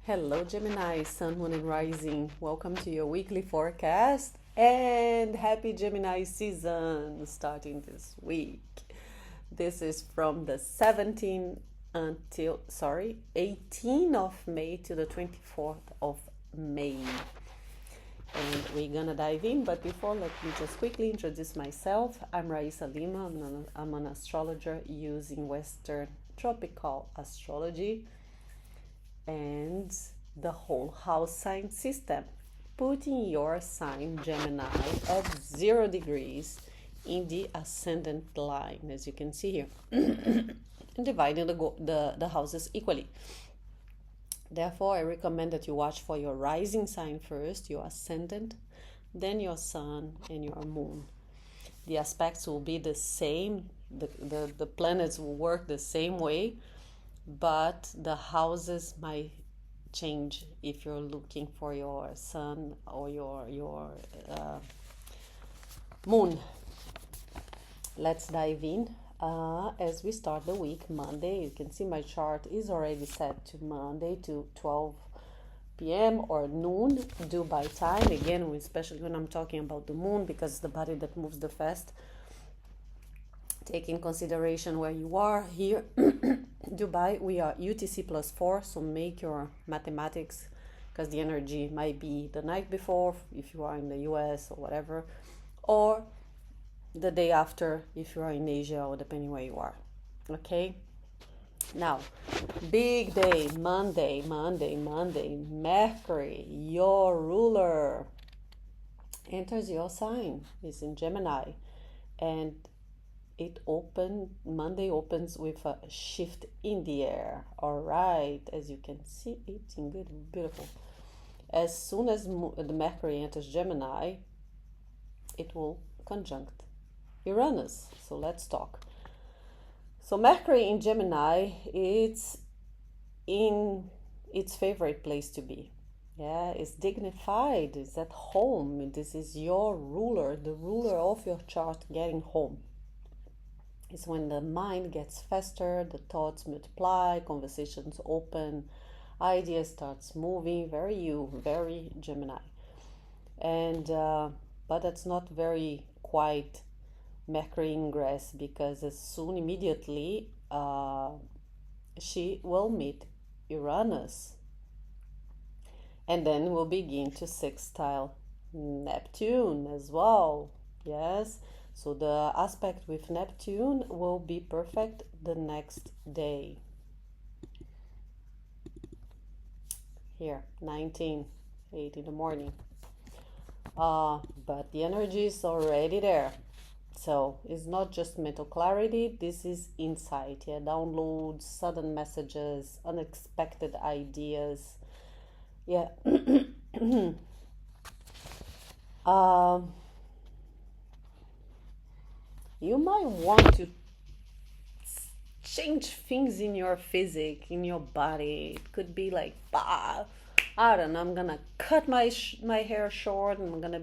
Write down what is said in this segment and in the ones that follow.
Hello, Gemini, Sun, Moon, and Rising. Welcome to your weekly forecast and happy Gemini season starting this week. This is from the 18th of May to the 24th of May. And we're gonna dive in, but before, let me just quickly introduce myself. I'm Raisa Lima. I'm an astrologer using Western tropical astrology and the whole house sign system, putting your sign Gemini at 0 degrees in the ascendant line, as you can see here, and dividing the houses equally. Therefore, I recommend that you watch for your rising sign first, your ascendant, then your sun and your moon. The aspects will be the same, the planets will work the same way, but the houses might change if you're looking for your sun or your moon. Let's dive in. As we start the week, Monday, you can see my chart is already set to Monday to 12 p.m. or noon Dubai time. Again, especially when I'm talking about the moon, because it's the body that moves the fast. Take in consideration where you are here. Dubai, we are UTC +4, so make your mathematics, because the energy might be the night before if you are in the US or whatever, or the day after if you are in Asia, or depending where you are. Okay, now big day, Monday. Mercury, your ruler, enters your sign. It's in Gemini, and Monday opens with a shift in the air. All right, as you can see, it's in good, beautiful. As soon as the Mercury enters Gemini, it will conjunct Uranus. So let's talk. So Mercury in Gemini, it's in its favorite place to be. Yeah, it's dignified, it's at home. This is your ruler, the ruler of your chart getting home. It's when the mind gets faster, the thoughts multiply, conversations open, ideas starts moving, very Gemini. And but that's not very quite Mercury ingress, because immediately she will meet Uranus, and then we'll begin to sextile Neptune as well. Yes, so the aspect with Neptune will be perfect the next day. Here, 8 in the morning. But the energy is already there. So it's not just mental clarity, this is insight, yeah, downloads, sudden messages, unexpected ideas. Yeah. You might want to change things in your physique, in your body. It could be like, I don't know, I'm gonna cut my hair short, and I'm gonna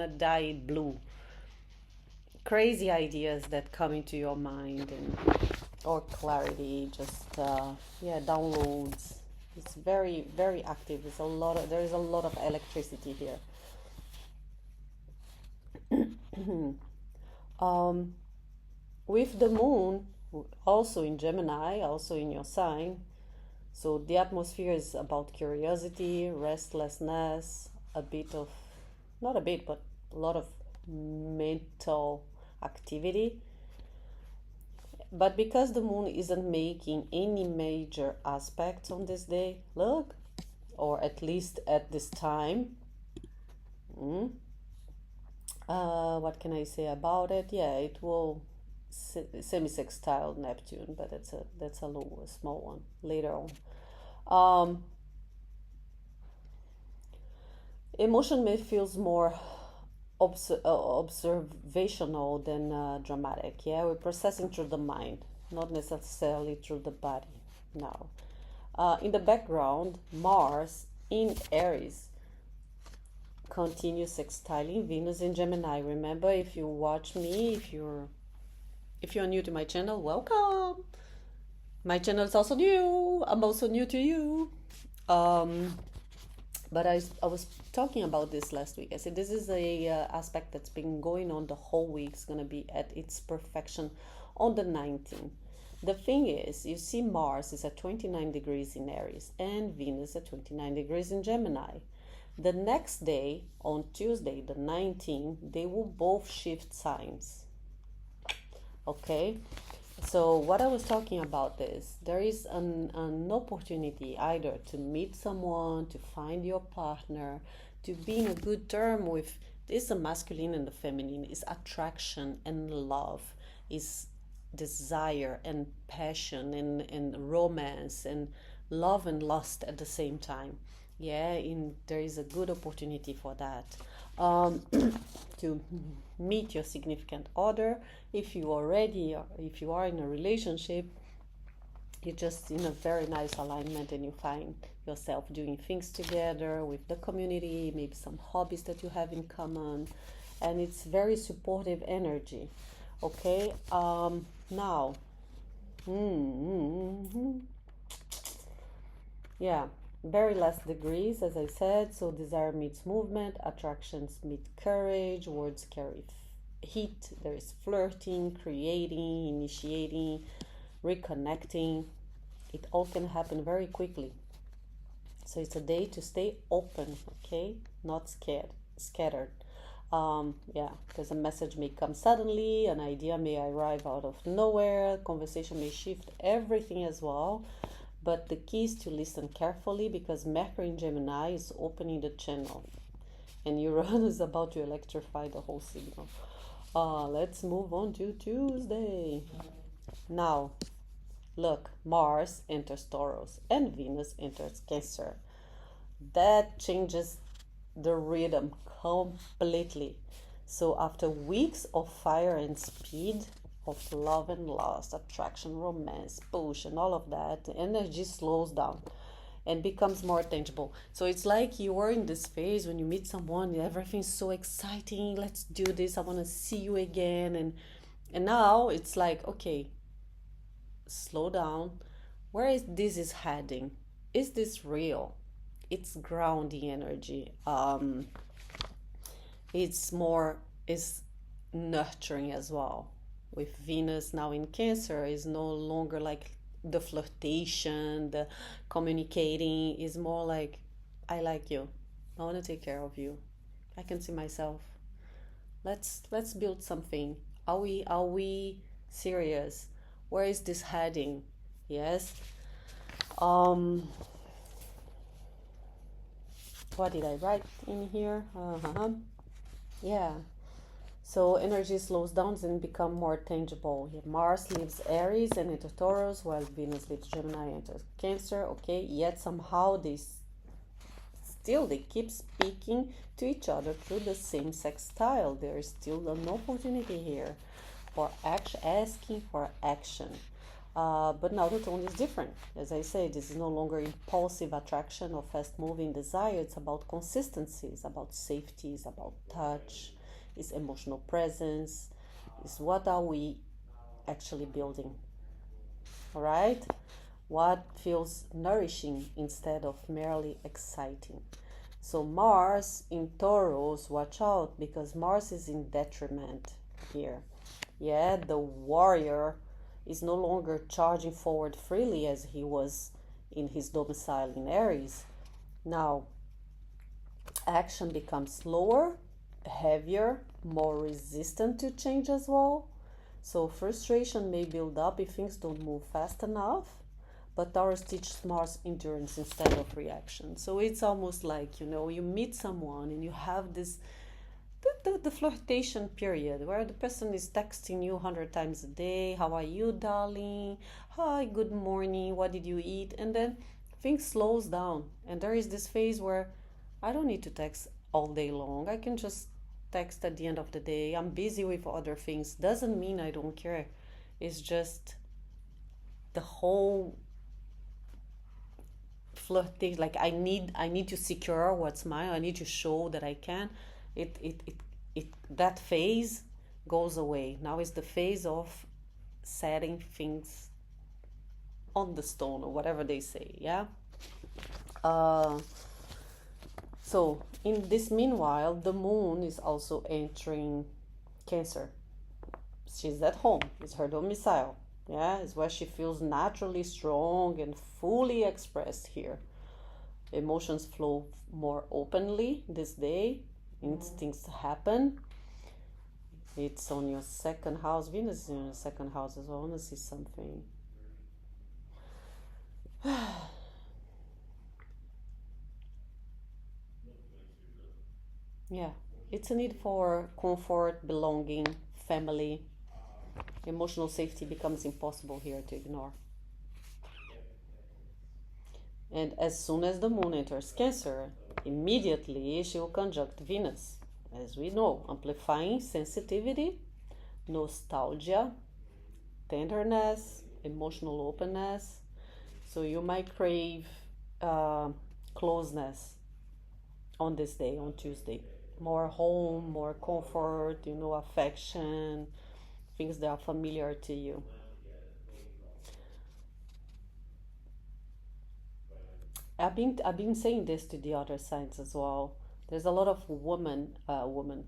dye it blue. Crazy ideas that come into your mind, or clarity, just downloads. It's very active. There is a lot of electricity here. With the moon also in Gemini, also in your sign, so the atmosphere is about curiosity, restlessness, a lot of mental activity. But because the moon isn't making any major aspects on this day, look, or at least at this time, what can I say about it? Yeah, it will semi-sextile Neptune, but that's a small one later on. Emotion may feels more observational than dramatic. Yeah, we're processing through the mind, not necessarily through the body. Now, in the background, Mars in Aries continues sextiling Venus in Gemini. Remember, if you watch me, if you're new to my channel, welcome. My channel is also new. I'm also new to you. Um, but I was talking about this last week. I said this is a aspect that's been going on the whole week. It's going to be at its perfection on the 19th. The thing is, you see Mars is at 29 degrees in Aries and Venus at 29 degrees in Gemini. The next day, on Tuesday, the 19th, they will both shift signs. Okay? So what I was talking about is there is an opportunity either to meet someone, to find your partner, to be in a good term with this, the masculine and the feminine, is attraction and love, is desire and passion and romance and love and lust at the same time. Yeah, there is a good opportunity for that. To meet your significant other. If you are in a relationship, you're just in a very nice alignment and you find yourself doing things together with the community, maybe some hobbies that you have in common, and it's very supportive energy. Okay, now, yeah, very less degrees, as I said. So desire meets movement, attractions meet courage, words carry heat. There is flirting, creating, initiating, reconnecting. It all can happen very quickly. So it's a day to stay open, okay? Not scattered. Yeah, because a message may come suddenly, an idea may arrive out of nowhere, conversation may shift everything as well. But the key is to listen carefully because Mercury in Gemini is opening the channel and Uranus is about to electrify the whole signal. Let's move on to Tuesday. Now, look, Mars enters Taurus and Venus enters Cancer. That changes the rhythm completely. So after weeks of fire and speed, of love and lust, attraction, romance, push, and all of that, the energy slows down and becomes more tangible. So it's like you are in this phase when you meet someone, everything's so exciting. Let's do this. I want to see you again. And now it's like, okay, slow down. Where is this is heading? Is this real? It's grounding energy. It's nurturing as well. With Venus now in Cancer, is no longer like the flirtation, the communicating. Is more like, I like you. I want to take care of you. I can see myself. Let's build something. Are we serious? Where is this heading? Yes. What did I write in here? Yeah. So energy slows down and become more tangible. Mars leaves Aries and into Taurus, while Venus leaves Gemini and enters Cancer. Okay, yet somehow they keep speaking to each other through the same sex style. There is still an opportunity here for asking for action. But now the tone is different. As I say, this is no longer impulsive attraction or fast moving desire. It's about consistency, it's about safety, it's about touch, is emotional presence, is what are we actually building. All right, what feels nourishing instead of merely exciting. So Mars in Taurus, watch out, because Mars is in detriment here. Yeah, the warrior is no longer charging forward freely as he was in his domicile in Aries. Now action becomes slower, heavier, more resistant to change as well. So frustration may build up if things don't move fast enough, but Taurus teaches Mars endurance instead of reaction. So it's almost like, you meet someone and you have this the flirtation period where the person is texting you 100 times a day. How are you, darling? Hi, good morning. What did you eat? And then things slows down and there is this phase where I don't need to text all day long. I can just text at the end of the day. I'm busy with other things. Doesn't mean I don't care. It's just the whole flirting. Like I need to secure what's mine. I need to show that I can. That phase goes away. Now is the phase of setting things on the stone or whatever they say. Yeah. So in this meanwhile, the moon is also entering Cancer. She's at home. It's her domicile. Yeah, it's where she feels naturally strong and fully expressed here. Emotions flow more openly this day. Instincts happen. It's on your second house. Venus is in your second house as well. I want to see something. Yeah, it's a need for comfort, belonging, family. Emotional safety becomes impossible here to ignore. And as soon as the moon enters Cancer, immediately she will conjunct Venus, as we know, amplifying sensitivity, nostalgia, tenderness, emotional openness. So you might crave closeness on this day, on Tuesday. More home, more comfort, affection, things that are familiar to you. I've been saying this to the other signs as well. There's a lot of not woman.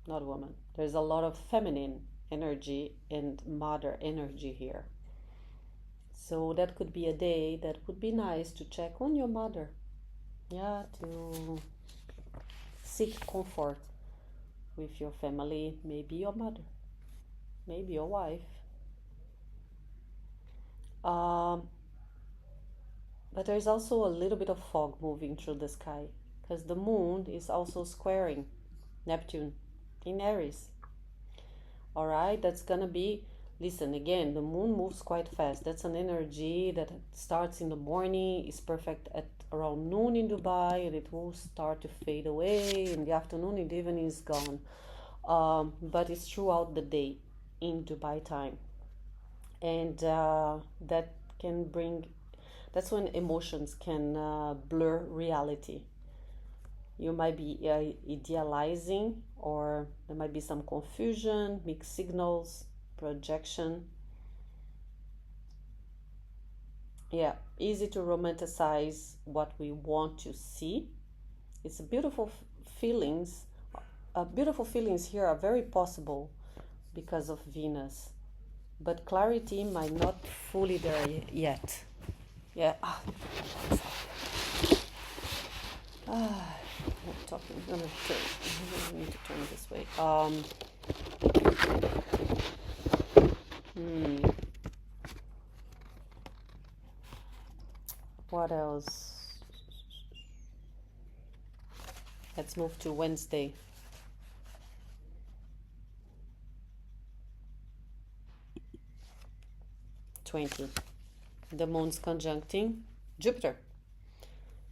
There's a lot of feminine energy and mother energy here. So that could be a day that would be nice to check on your mother. Yeah, to seek comfort with your family, maybe your mother, maybe your wife. Um, but there's also a little bit of fog moving through the sky because the moon is also squaring Neptune in Aries. All right, that's gonna be, listen again, the moon moves quite fast. That's an energy that starts in the morning, is perfect at around noon in Dubai, and it will start to fade away in the afternoon, in the evening is gone. But it's throughout the day in Dubai time, and that can bring, that's when emotions can blur reality. You might be idealizing, or there might be some confusion, mixed signals, projection. Yeah, easy to romanticize what we want to see. It's a beautiful feelings. Beautiful feelings here are very possible because of Venus, but clarity might not fully there yet. Yeah. I'm talking. I'm gonna turn. I need to turn this way. What else? Let's move to Wednesday. The moon's conjuncting Jupiter,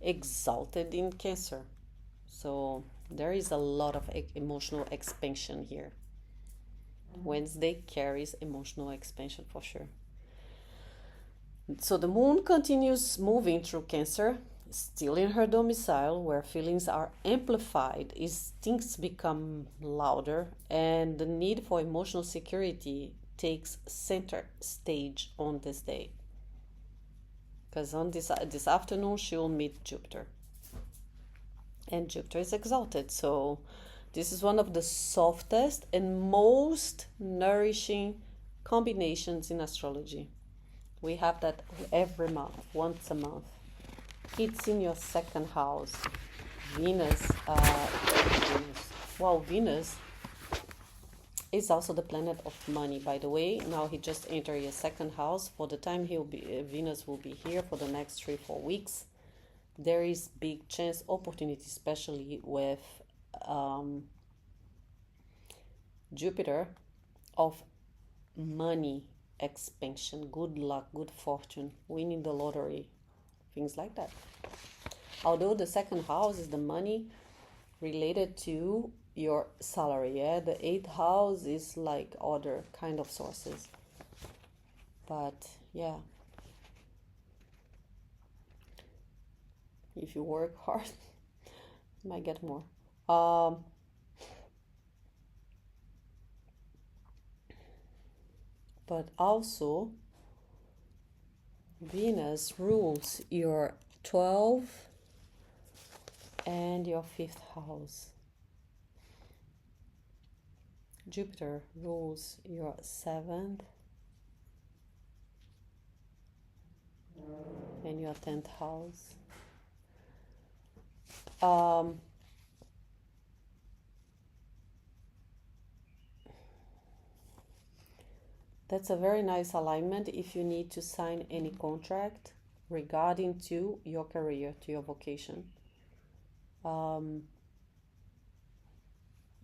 exalted in Cancer. So there is a lot of emotional expansion here. Wednesday carries emotional expansion for sure. So the moon continues moving through Cancer, still in her domicile, where feelings are amplified, instincts become louder, and the need for emotional security takes center stage on this day. Because on this afternoon she will meet Jupiter, and Jupiter is exalted. So this is one of the softest and most nourishing combinations in astrology. We have that every month, once a month. It's in your second house. Venus is also the planet of money, by the way. Now he just entered your second house. For the time Venus will be here for the next 3-4 weeks. There is big chance, opportunity, especially with Jupiter, of money expansion, good luck, good fortune, winning the lottery, things like that. Although the second house is the money related to your salary, yeah, the 8th house is like other kind of sources. But yeah, if you work hard, you might get more. But also Venus rules your 12th and your 5th house. Jupiter rules your 7th and your 10th house. That's a very nice alignment if you need to sign any contract regarding to your career, to your vocation.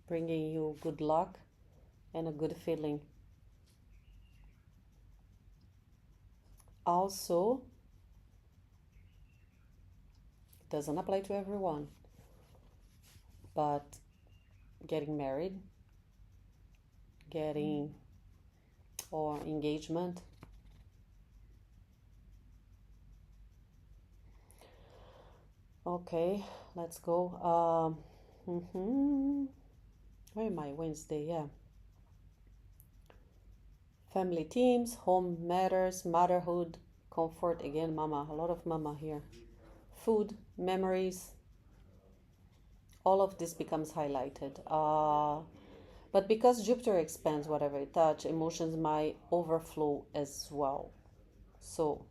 Bringing you good luck and a good feeling. Also, it doesn't apply to everyone, but getting married, or engagement. Okay, let's go. Where am I? Wednesday, yeah. Family teams, home matters, motherhood, comfort. Again, mama, a lot of mama here. Food, memories. All of this becomes highlighted. But because Jupiter expands whatever it touches, emotions might overflow as well. So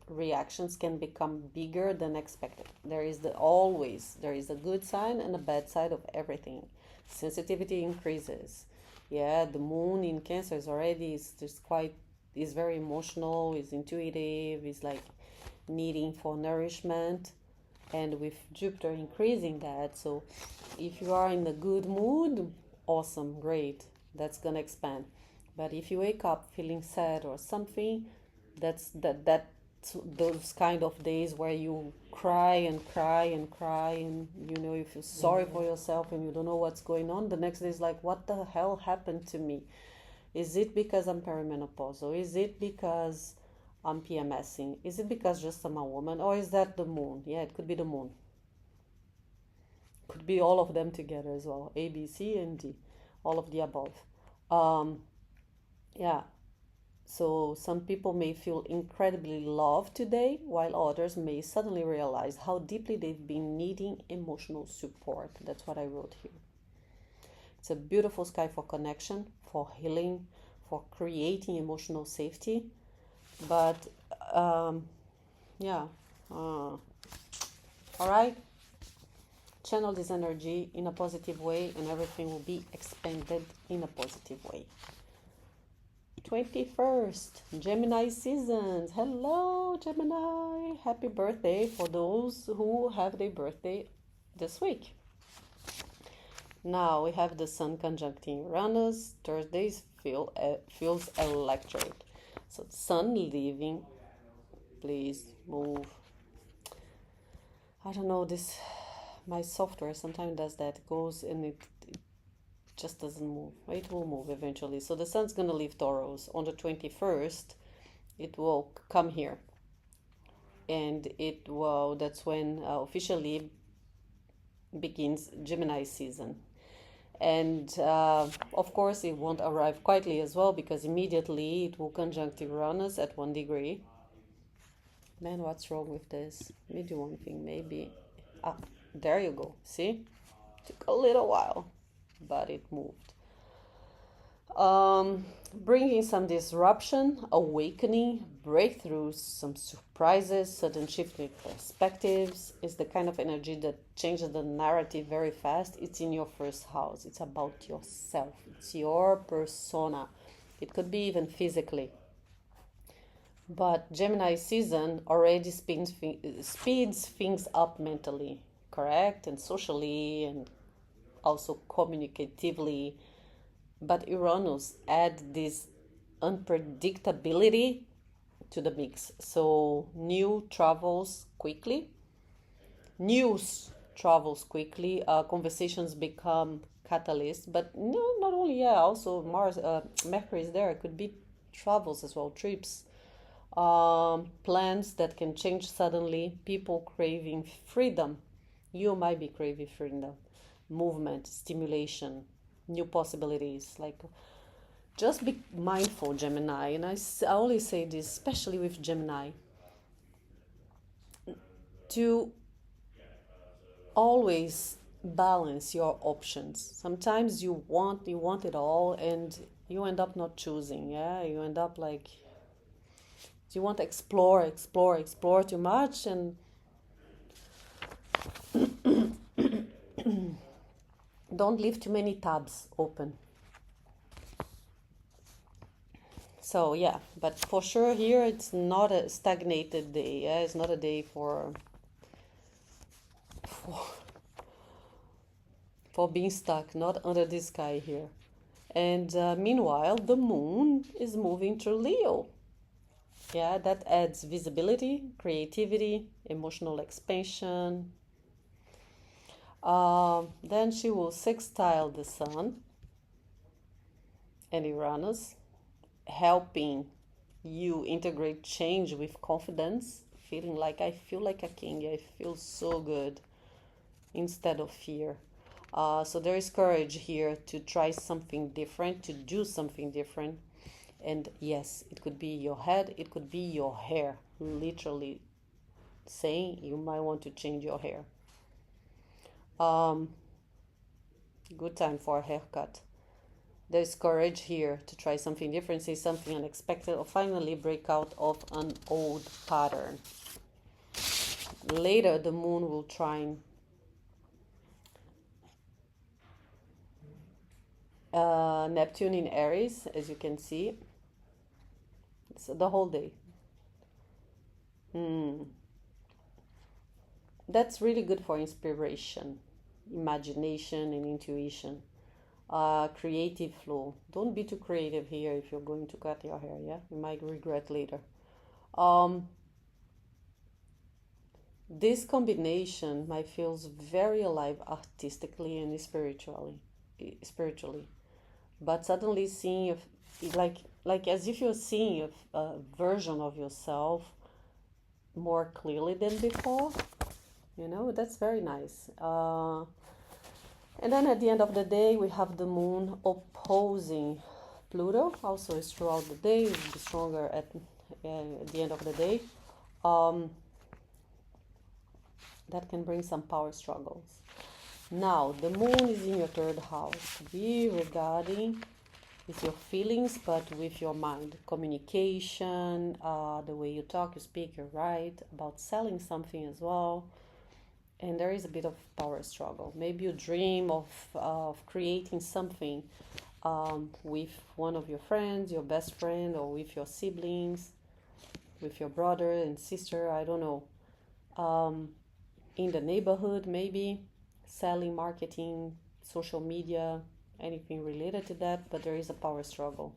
reactions can become bigger than expected. There is a good side and a bad side of everything. Sensitivity increases. Yeah, the moon in Cancer is already is very emotional, is intuitive, is like needing for nourishment, and with Jupiter increasing that, so if you are in a good mood, awesome, great, that's gonna expand. But if you wake up feeling sad or something, that's those kind of days where you cry and cry and cry, and you feel sorry for yourself and you don't know what's going on. The next day is like, what the hell happened to me? Is it because I'm perimenopausal? Is it because I'm PMSing? Is it because just I'm a woman? Or is that the moon? Yeah, it could be the moon. Could be all of them together as well. A, B, C, and D. All of the above. Yeah. So some people may feel incredibly loved today, while others may suddenly realize how deeply they've been needing emotional support. That's what I wrote here. It's a beautiful sky for connection, for healing, for creating emotional safety. But yeah. All right. Channel this energy in a positive way, and everything will be expanded in a positive way. 21st, Gemini seasons. Hello, Gemini. Happy birthday for those who have their birthday this week. Now we have the Sun conjuncting Uranus. Thursdays feels electric. So Sun leaving. Please move. I don't know, my software sometimes does that. It goes and it just doesn't move. It will move eventually. So the Sun's going to leave Taurus on the 21st. It will come here, and that's when officially begins Gemini season. And of course it won't arrive quietly as well, because immediately it will conjunct Uranus at 1 degree. Man, what's wrong with this? Let me do one thing, maybe. There you go. See? Took a little while, but it moved. Bringing some disruption, awakening, breakthroughs, some surprises, sudden shifting perspectives is the kind of energy that changes the narrative very fast. It's in your 1st house. It's about yourself. It's your persona. It could be even physically. But Gemini season already speeds things up mentally, correct? And socially, and also communicatively. But Uranus adds this unpredictability to the mix. So news travels quickly, conversations become catalysts. But no, not only, also Mercury is there. It could be travels as well, trips. Plans that can change suddenly, people craving freedom. You might be craving freedom, movement, stimulation, new possibilities. Like, just be mindful, Gemini. And I always say this, especially with Gemini, to always balance your options. Sometimes you want it all, and you end up not choosing. Yeah, you end up like you want to explore too much, and don't leave too many tabs open. So yeah, but for sure here it's not a stagnated day. Yeah, it's not a day for for being stuck, not under the sky here. And meanwhile, the moon is moving through Leo. Yeah, that adds visibility, creativity, emotional expansion. Then she will sextile the sun and Uranus, helping you integrate change with confidence, feeling like I feel like a king, I feel so good, instead of fear. So there is courage here to try something different, to do something different. And yes, it could be your head, it could be your hair, literally saying you might want to change your hair. Good time for a haircut. There's courage here to try something different, say something unexpected, or finally break out of an old pattern. Later, the moon will trine Neptune in Aries, as you can see. It's the whole day. That's really good for inspiration, imagination, and intuition. Creative flow. Don't be too creative here if you're going to cut your hair, yeah? You might regret later. This combination might feels very alive artistically and spiritually. But suddenly seeing like as if you're seeing a version of yourself more clearly than before. That's very nice. And then at the end of the day, we have the moon opposing Pluto. Also, it's throughout the day. It will be stronger at the end of the day. That can bring some power struggles. Now, the moon is in your third house. Be regarding with your feelings, but with your mind. Communication, the way you talk, you speak, you write, about selling something as well. And there is a bit of power struggle. Maybe you dream of creating something with one of your friends, your best friend, or with your siblings, with your brother and sister, I don't know. In the neighborhood, maybe, selling, marketing, social media, anything related to that, but there is a power struggle.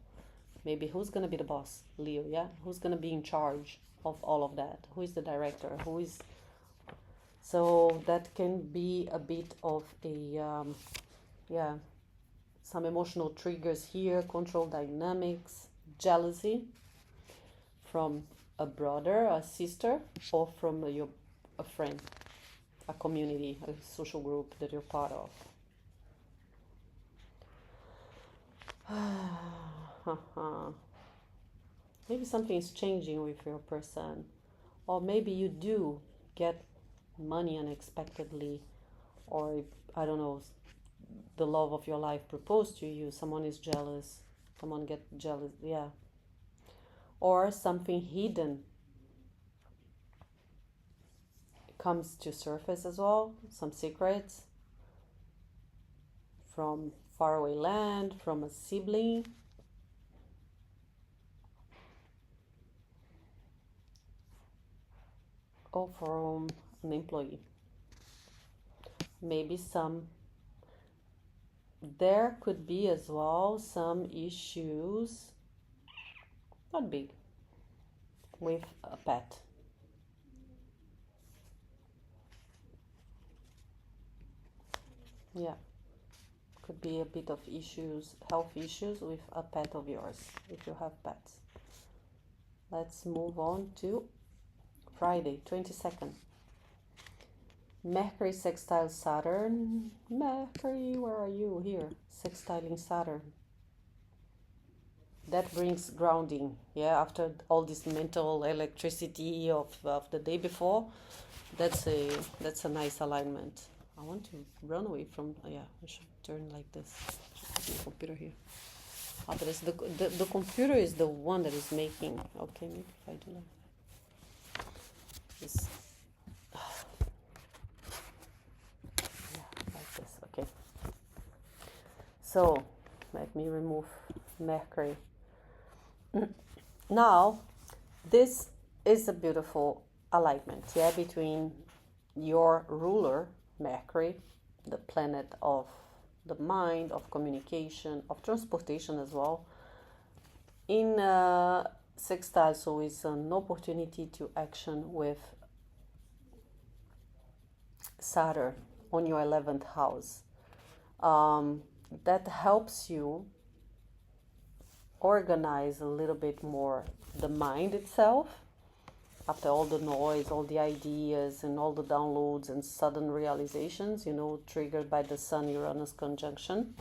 Maybe who's going to be the boss? Leo, yeah? Who's going to be in charge of all of that? Who is the director? So that can be a bit of some emotional triggers here, control dynamics, jealousy from a brother, a sister, or from a friend, a community, a social group that you're part of. Maybe something is changing with your person, or maybe you do get money unexpectedly, or I don't know, the love of your life proposed to you, someone is jealous, someone get jealous, yeah, or something hidden comes to surface as well, some secrets from faraway land, from a sibling, or from an employee. Maybe there could be as well some issues, not big, with a pet. Yeah, could be a bit of issues, health issues with a pet of yours, if you have pets. Let's move on to Friday, 22nd. Mercury sextile Saturn. Mercury, where are you? Here, sextiling Saturn. That brings grounding, yeah, after all this mental electricity of the day before. That's a nice alignment. I want to run away from. Yeah, I should turn like this. The computer here. Oh, but it's the computer is the one that is making. Okay, maybe if I do like this. Yeah, like this. Okay. So let me remove Mercury. Now, this is a beautiful alignment, yeah, between your ruler, Mercury, the planet of the mind, of communication, of transportation as well, in sextile, so it's an opportunity to action with Saturn on your 11th house. That helps you organize a little bit more the mind itself after all the noise, all the ideas and all the downloads and sudden realizations, triggered by the Sun-Uranus conjunction,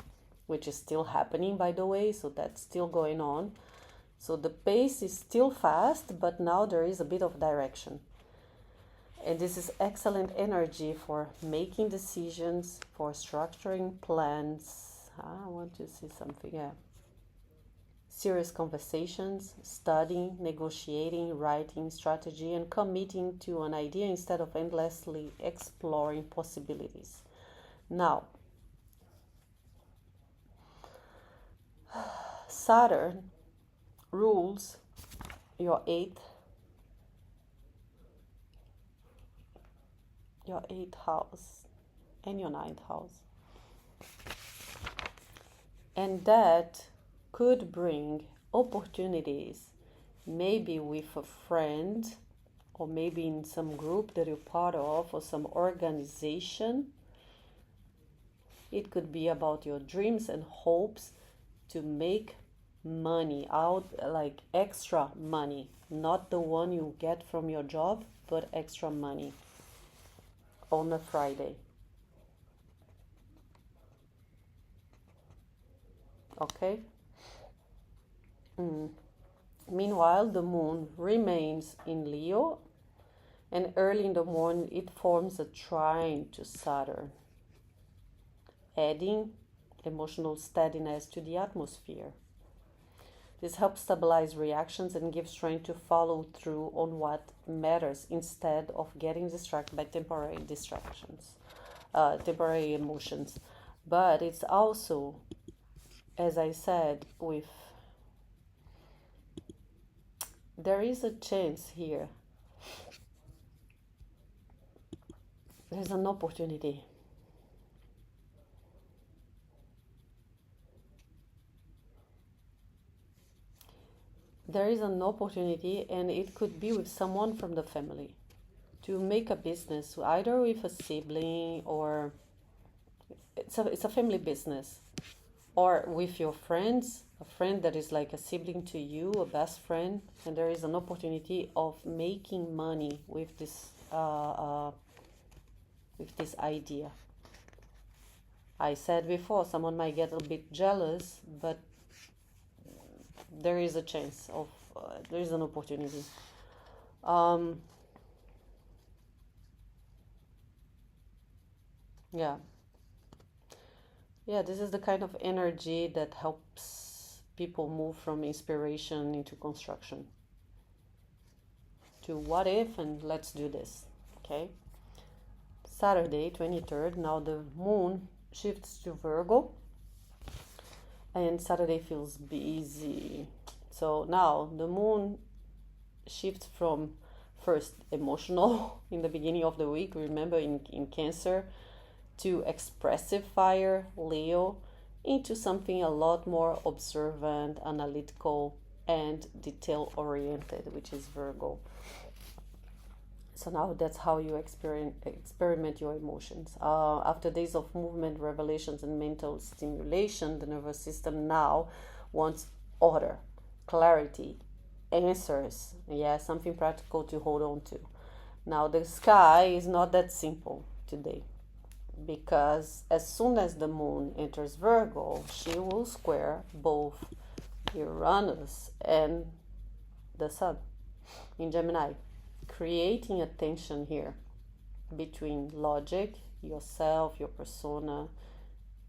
which is still happening, by the way, so that's still going on. So the pace is still fast, but now there is a bit of direction. And this is excellent energy for making decisions, for structuring plans. I want to see something, yeah. Serious conversations, studying, negotiating, writing, strategy, and committing to an idea instead of endlessly exploring possibilities. Now, Saturn rules your eighth house and your ninth house. And that could bring opportunities, maybe with a friend, or maybe in some group that you're part of, or some organization. It could be about your dreams and hopes to make money out, like extra money, not the one you get from your job, but extra money on a Friday. Okay? Meanwhile, the moon remains in Leo, and early in the morning it forms a trine to Saturn, adding emotional steadiness to the atmosphere. This helps stabilize reactions and give strength to follow through on what matters instead of getting distracted by temporary temporary emotions. But it's also, as I said, there is a chance here. There's an opportunity. There is an opportunity, and it could be with someone from the family, to make a business, either with a sibling, or it's a family business, or with your friends, a friend that is like a sibling to you, a best friend, and there is an opportunity of making money with this idea. I said before, someone might get a bit jealous, but there is a chance of there is an opportunity. Yeah, this is the kind of energy that helps people move from inspiration into construction, to what if and let's do this. Okay, Saturday 23rd, now the moon shifts to Virgo, and Saturday feels busy. So now the moon shifts from first emotional in the beginning of the week, remember, in Cancer, to expressive fire, Leo, into something a lot more observant, analytical, and detail oriented, which is Virgo. So now that's how you experiment your emotions. After days of movement, revelations, and mental stimulation, the nervous system now wants order, clarity, answers. Yeah, something practical to hold on to. Now the sky is not that simple today, because as soon as the moon enters Virgo, she will square both Uranus and the sun in Gemini, creating a tension here. between logic, yourself, your persona,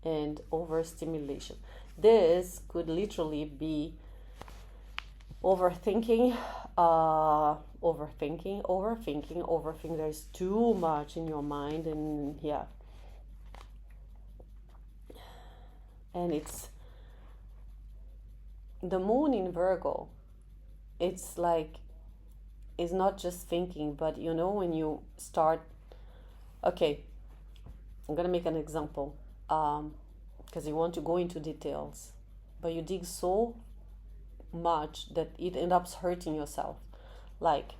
and overstimulation. This could literally be overthinking, overthinking. There's too much in your mind, and yeah, and it's the moon in Virgo. It's like, it's not just thinking, but you know, when you start, okay, I'm gonna make an example, because you want to go into details, but you dig so much that it ends up hurting yourself. Like,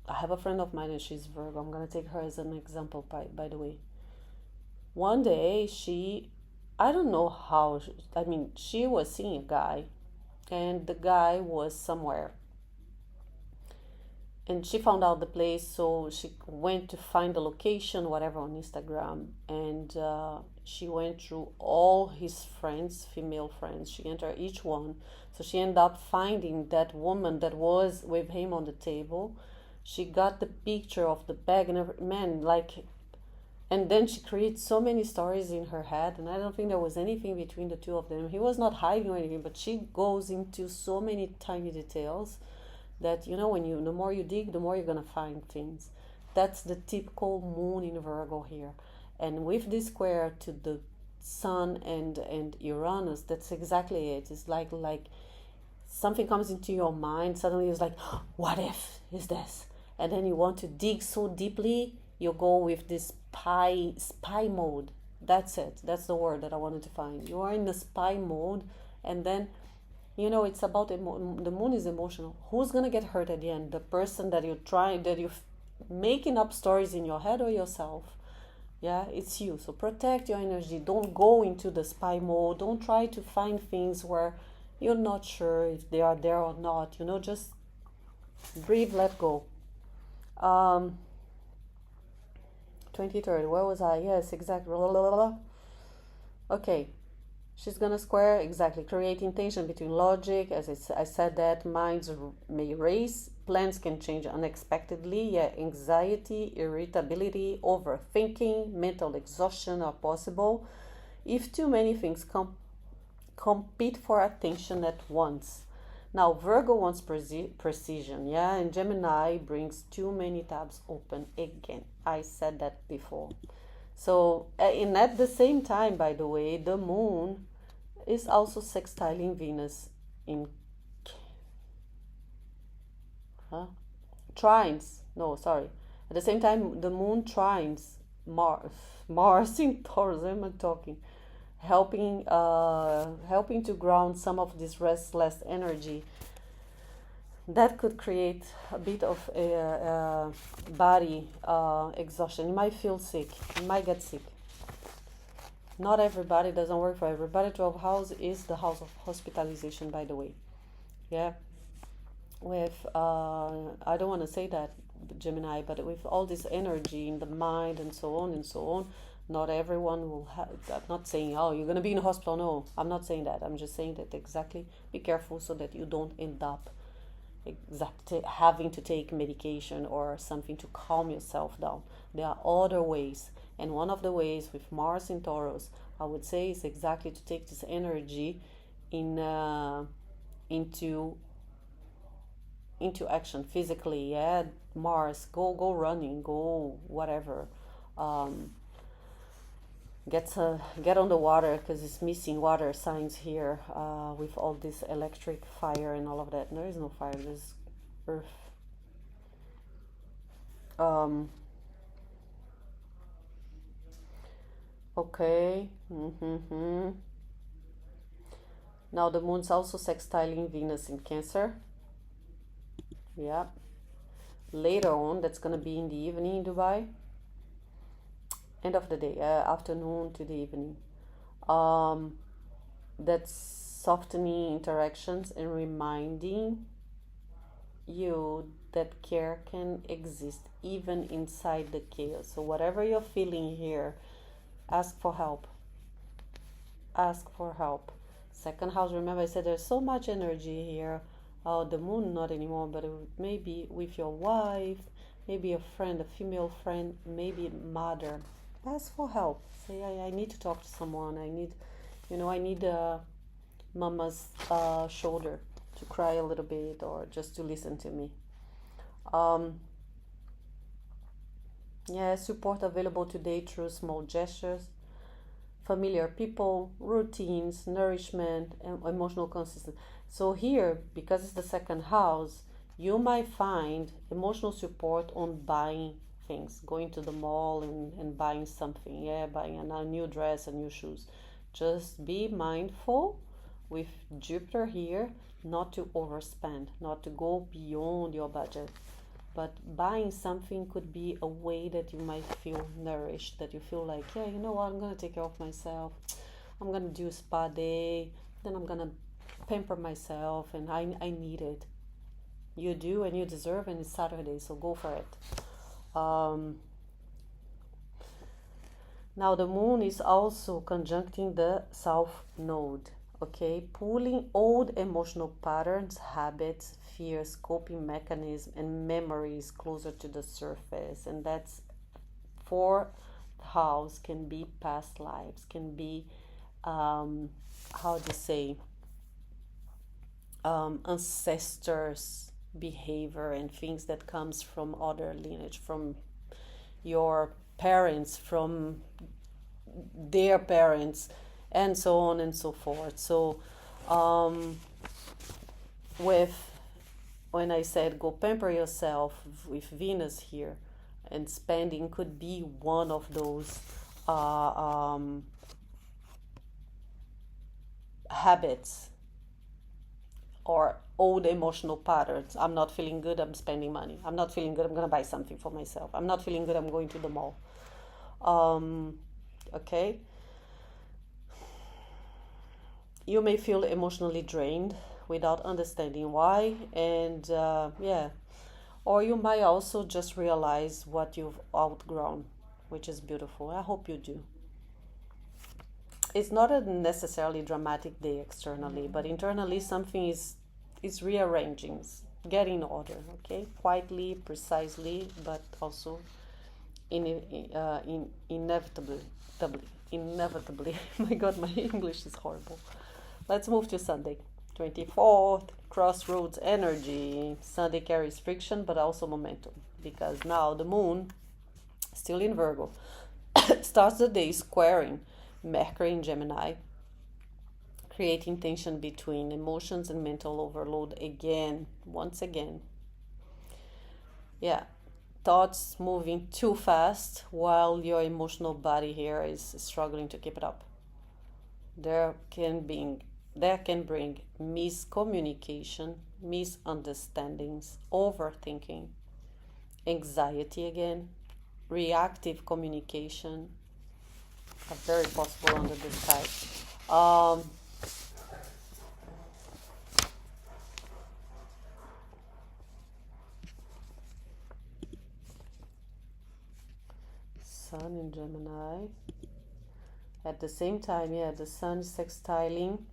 I have a friend of mine and she's Virgo. I'm gonna take her as an example, by the way. One day I don't know how, she was seeing a guy, and the guy was somewhere, and she found out the place, so she went to find the location, whatever, on Instagram, and she went through all his friends, female friends. She entered each one, so she ended up finding that woman that was with him on the table. She got the picture of the bag and man, like, and then she created so many stories in her head, and I don't think there was anything between the two of them. He was not hiding or anything, but she goes into so many tiny details that, you know, the more you dig, the more you're gonna find things. That's the typical moon in Virgo here. And with this square to the sun and Uranus, that's exactly it. It's like something comes into your mind, suddenly it's like, what if is this? And then you want to dig so deeply, you go with this spy mode. That's it. That's the word that I wanted to find. You are in the spy mode, and then, you know, it's about the moon is emotional. Who's gonna get hurt at the end? The person that you're making up stories in your head, or yourself? Yeah, it's you. So protect your energy. Don't go into the spy mode. Don't try to find things where you're not sure if they are there or not. You know, just breathe, let go. 23rd, where was I? Yes, exactly. Okay, she's gonna square, exactly, creating tension between logic, as I said, that minds may race, plans can change unexpectedly, yeah, anxiety, irritability, overthinking, mental exhaustion are possible if too many things compete for attention at once. Now, Virgo wants precision, yeah, and Gemini brings too many tabs open again. I said that before. So, at the same time, by the way, the moon is also sextiling Venus in trines. No, sorry. At the same time, the moon trines Mars in Taurus. Am I talking? Helping to ground some of this restless energy that could create a bit of body exhaustion. You might feel sick. You might get sick. Not everybody, doesn't work for everybody. 12th house is the house of hospitalization, by the way. Yeah. With I don't want to say that, Gemini, but with all this energy in the mind and so on, not everyone will have. I'm not saying, oh, you're going to be in a hospital. No, I'm not saying that. I'm just saying that, exactly, be careful so that you don't end up having to take medication or something to calm yourself down. There are other ways, and one of the ways with Mars in Taurus, I would say, is exactly to take this energy into action physically. Yeah, Mars, go running, go whatever. Get on the water, because it's missing water signs here with all this electric fire and all of that. There is no fire, there's earth. Okay. Now the moon's also sextiling Venus in Cancer. Yeah. Later on, that's gonna be in the evening in Dubai. End of the day, afternoon to the evening. That's softening interactions and reminding you that care can exist even inside the chaos. So whatever you're feeling here, ask for help. Ask for help. Second house, remember I said there's so much energy here. The moon not anymore, but maybe with your wife, maybe a friend, a female friend, maybe mother. Ask for help. Say, I need to talk to someone. I need, I need mama's shoulder to cry a little bit or just to listen to me. Yeah, support available today through small gestures, familiar people, routines, nourishment, and emotional consistency. So here, because it's the second house, you might find emotional support on buying things, going to the mall and buying something, buying a new dress, a new shoes. Just be mindful with Jupiter here not to overspend, not to go beyond your budget. But buying something could be a way that you might feel nourished, that you feel like, yeah, you know what, I'm going to take care of myself. I'm going to do a spa day, then I'm going to pamper myself, and I need it. You do, and you deserve, and it's Saturday, so go for it. Now the moon is also conjuncting the south node, okay, pulling old emotional patterns, habits, fears, coping mechanisms, and memories closer to the surface. And that's fourth house, can be past lives, can be ancestors' behavior and things that comes from other lineage, from your parents, from their parents, and so on and so forth. So when I said go pamper yourself with Venus here, and spending could be one of those habits or old emotional patterns. I'm not feeling good, I'm spending money. I'm not feeling good, I'm going to buy something for myself. I'm not feeling good, I'm going to the mall. Okay. You may feel emotionally drained without understanding why, and or you might also just realize what you've outgrown, which is beautiful. I hope you do. It's not a necessarily dramatic day externally, but internally something is rearranging, getting order, okay? Quietly, precisely, but also inevitably. My God, my English is horrible. Let's move to Sunday, 24th, crossroads energy. Sunday carries friction, but also momentum, because now the moon, still in Virgo, starts the day squaring Mercury in Gemini, creating tension between emotions and mental overload once again. Yeah, thoughts moving too fast while your emotional body here is struggling to keep it up. There can bring miscommunication, misunderstandings, overthinking, anxiety again, reactive communication are very possible under this type. Sun in Gemini. At the same time, the Sun is sextiling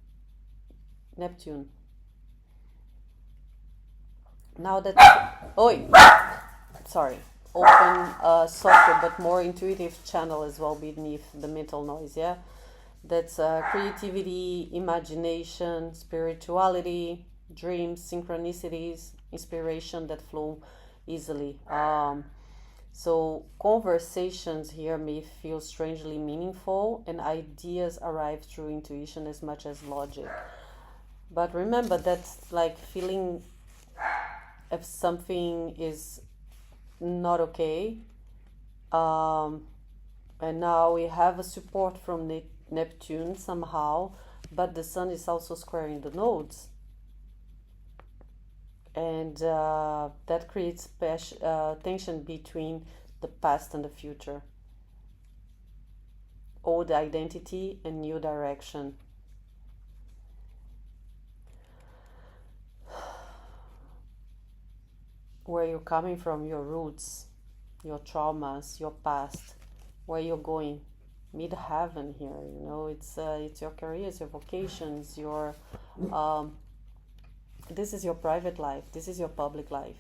Neptune. Now that open softer but more intuitive channel as well beneath the mental noise. Yeah, that's creativity, imagination, spirituality, dreams, synchronicities, inspiration that flow easily. So conversations here may feel strangely meaningful, and ideas arrive through intuition as much as logic. But remember, that's like feeling if something is not okay. And now we have a support from Neptune somehow, but the Sun is also squaring the nodes. And that creates tension between the past and the future, old identity and new direction. Where you're coming from, your roots, your traumas, your past, where you're going, mid-heaven here. It's your careers, your vocations, your this is your private life, this is your public life.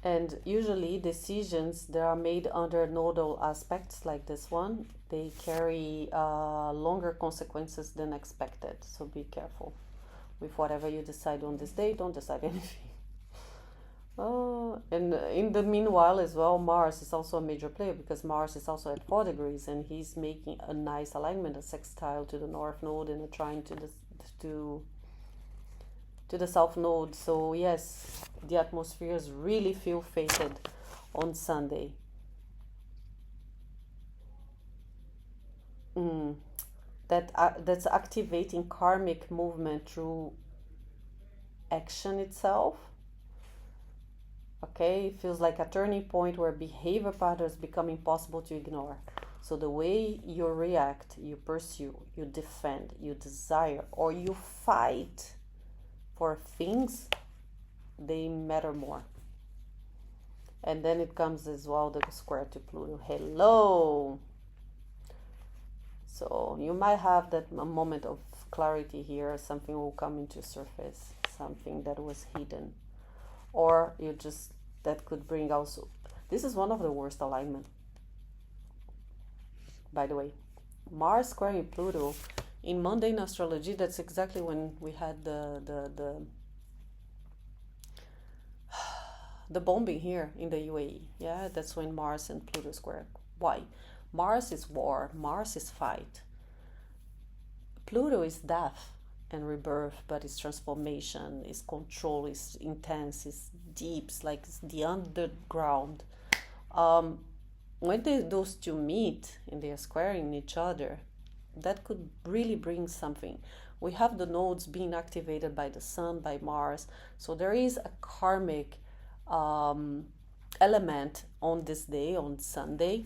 And usually decisions that are made under nodal aspects like this one, they carry longer consequences than expected. So be careful with whatever you decide on this day. Don't decide anything. And in the meanwhile as well, Mars is also a major player, because Mars is also at 4 degrees and he's making a nice alignment, a sextile to the north node and a trine to the south node. So yes, the atmospheres really feel fated on Sunday. That's activating karmic movement through action itself. Okay, it feels like a turning point where behavior patterns become impossible to ignore. So the way you react, you pursue, you defend, you desire, or you fight for things, they matter more. And then it comes as well the square to Pluto. Hello! So you might have that moment of clarity here. Something will come into surface, something that was hidden. Or you just, that could bring also, this is one of the worst alignment, by the way. Mars squaring Pluto in mundane astrology, that's exactly when we had the bombing here in the UAE. Yeah, that's when Mars and Pluto square. Why? Mars is war, Mars is fight. Pluto is death and rebirth, but it's transformation, it's control, it's intense, it's deep, it's like the underground. When those two meet and they are squaring each other, that could really bring something. We have the nodes being activated by the Sun, by Mars, so there is a karmic element on this day, on Sunday,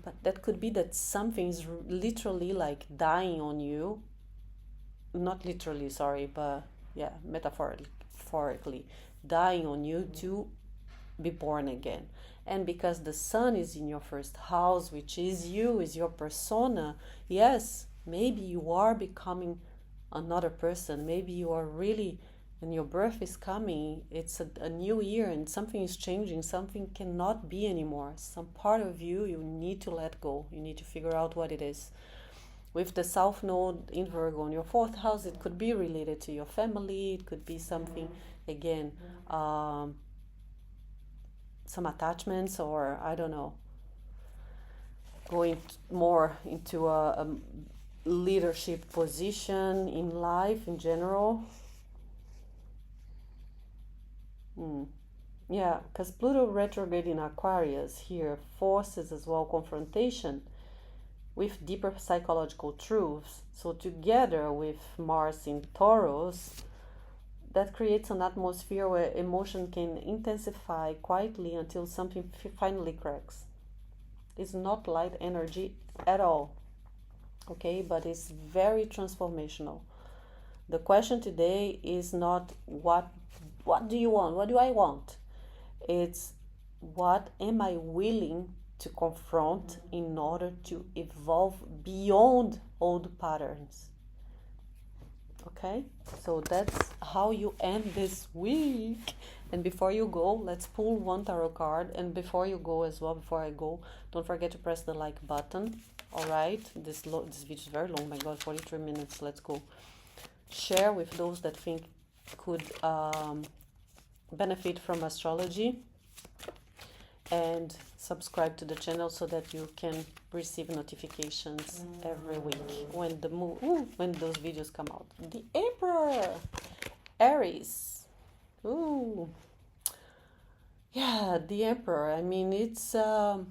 but that could be that something is literally like dying on you. Not literally, sorry, but yeah, metaphorically, dying on you to be born again. And because the Sun is in your first house, which is you, is your persona, yes, maybe you are becoming another person. Maybe you are really, and your birth is coming, it's a new year and something is changing, something cannot be anymore. Some part of you need to let go. You need to figure out what it is. With the South Node in Virgo in your 4th house, it could be related to your family. It could be something, again, some attachments, or I don't know, going more into a leadership position in life in general. Yeah, because Pluto retrograde in Aquarius here forces as well confrontation with deeper psychological truths. So together with Mars in Taurus, that creates an atmosphere where emotion can intensify quietly until something finally cracks. It's not light energy at all, okay, but it's very transformational. The question today is not what do you want, what do I want? It's what am I willing to confront in order to evolve beyond old patterns. Okay, so that's how you end this week. And before you go, let's pull one tarot card. And before you go as well, before I go, don't forget to press the like button. All right, this video is very long. My God, 43 minutes. Let's go. Share with those that think could benefit from astrology, and subscribe to the channel so that you can receive notifications every week when when those videos come out. The Emperor, Aries. Ooh, yeah, the Emperor. I mean, it's so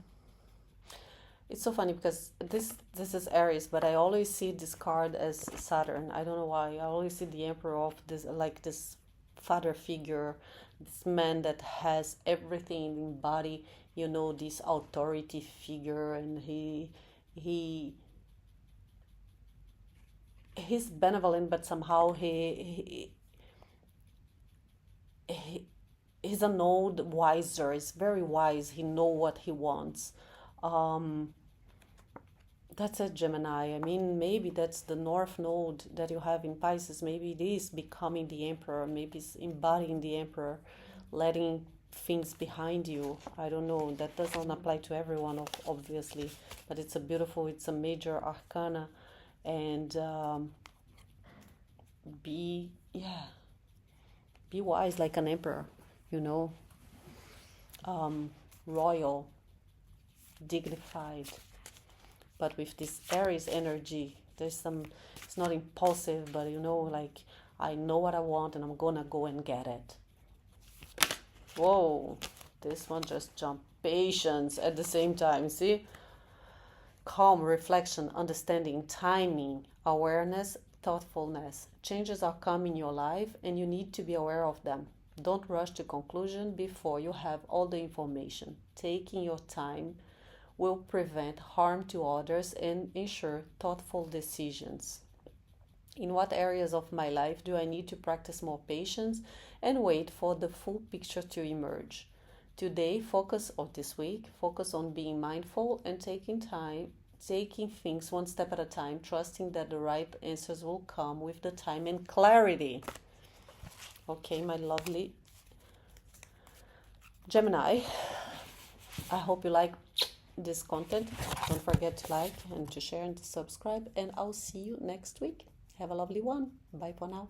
funny because this is Aries, but I always see this card as Saturn. I don't know why. I always see the Emperor of this, like this father figure, this man that has everything in body, you know, this authority figure, and he's benevolent, but somehow he's an old wiser. He's very wise. He know what he wants. That's a Gemini. I mean, maybe that's the North Node that you have in Pisces. Maybe it is becoming the Emperor. Maybe it's embodying the Emperor, letting things behind you. I don't know, that doesn't apply to everyone, obviously, but it's a major arcana. And be wise like an emperor, you know, royal, dignified, but with this Aries energy. There's some, it's not impulsive, but you know, like, I know what I want and I'm gonna go and get it. Whoa, this one just jumped. Patience at the same time, see? Calm, reflection, understanding, timing, awareness, thoughtfulness. Changes are coming in your life and you need to be aware of them. Don't rush to conclusion before you have all the information. Taking your time will prevent harm to others and ensure thoughtful decisions. In what areas of my life do I need to practice more patience and wait for the full picture to emerge? Today, this week, focus on being mindful and taking things one step at a time, trusting that the right answers will come with the time and clarity. Okay, my lovely Gemini, I hope you like this content. Don't forget to like and to share and to subscribe, and I'll see you next week. Have a lovely one. Bye for now.